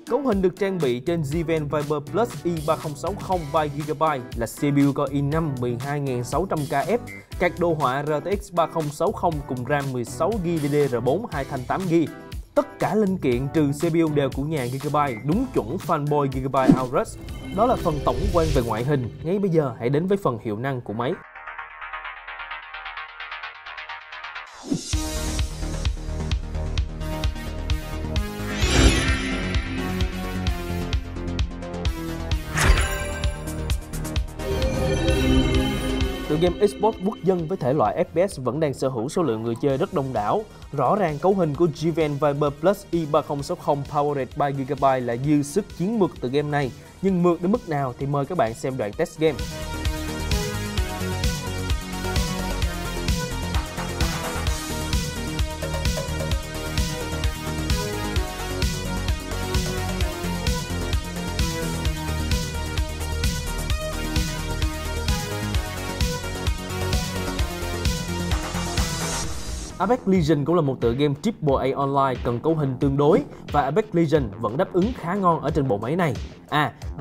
Cấu hình được trang bị trên Geekbench Viper Plus i3060 3GB là CPU Core i5 12600KF, card đồ họa RTX 3060 cùng RAM 16GB DDR4 2 thanh 8GB. Tất cả linh kiện trừ CPU đều của nhà Gigabyte, đúng chuẩn fanboy Gigabyte Aorus. Đó là phần tổng quan về ngoại hình, ngay bây giờ hãy đến với phần hiệu năng của máy. Tựa game esports quốc dân với thể loại FPS vẫn đang sở hữu số lượng người chơi rất đông đảo. Rõ ràng cấu hình của Geekbench Viper Plus i3060 Powered 3GB là dư sức chiến mượt từ game này. Nhưng mượt đến mức nào thì mời các bạn xem đoạn test game. Apex Legends cũng là một tựa game AAA online cần cấu hình tương đối và Apex Legends vẫn đáp ứng khá ngon ở trên bộ máy này.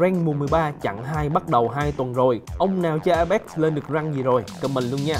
Rank mùa 13 chặng 2 bắt đầu 2 tuần rồi. Ông nào chơi Apex lên được rank gì rồi? Comment luôn nha.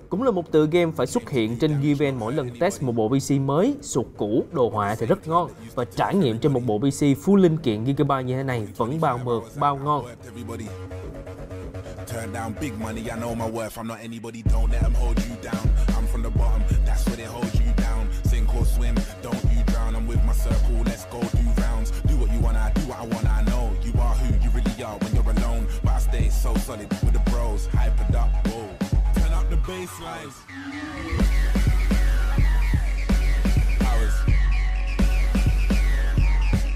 Cũng là một tựa game phải xuất hiện trên Geekbench mỗi lần test một bộ PC mới, sụt cũ, đồ họa thì rất ngon. Và trải nghiệm trên một bộ PC full linh kiện Gigabyte như thế này vẫn bao mượt, bao ngon. Turn down big money, I know my worth. I'm not anybody, don't let them hold you down. I'm from the bottom, that's where they hold you down. Sink or swim, don't you drown. I'm with my circle, let's go do rounds. Do what you wanna, do what I wanna. I know you are who you really are when you're alone. But I stay so solid with the bros, hypered up, whoa. Turn up the bass lines. Powers.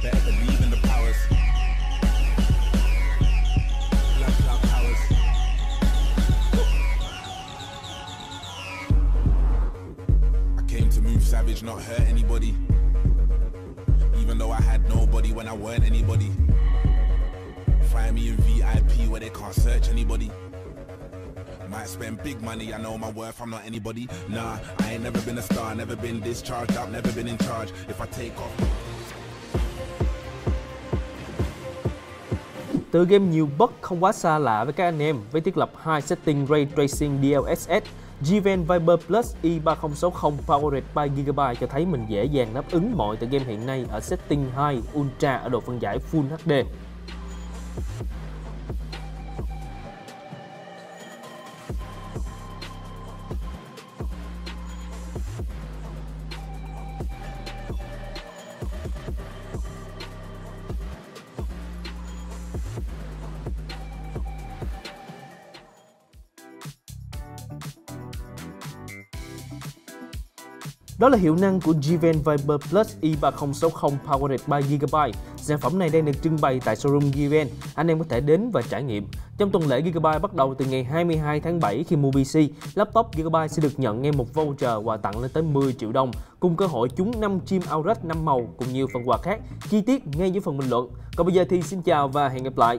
Better believe in the powers. Savage, not hurt anybody. Even though I had nobody when I weren't anybody. Find me in VIP where they can't search anybody. Might spend big money, I know my worth, I'm not anybody. Nah, I ain't never been a star, never been discharged, I've never been in charge. If I take off. Tựa game nhiều bug không quá xa lạ với các anh em với thiết lập 2 setting Ray Tracing DLSS. Geekbench Viper Plus i3060 Powered 3GB cho thấy mình dễ dàng đáp ứng mọi tựa game hiện nay ở setting 2 Ultra ở độ phân giải Full HD. Đó là hiệu năng của Given Viber Plus i3060 Powered 3GB. Sản phẩm này đang được trưng bày tại showroom Given. Anh em có thể đến và trải nghiệm. Trong tuần lễ Gigabyte bắt đầu từ ngày 22 tháng 7 khi mua PC, laptop Gigabyte sẽ được nhận ngay một voucher quà tặng lên tới 10 triệu đồng, cùng cơ hội trúng 5 chim Aurax 5 màu cùng nhiều phần quà khác. Chi tiết ngay dưới phần bình luận. Còn bây giờ thì xin chào và hẹn gặp lại.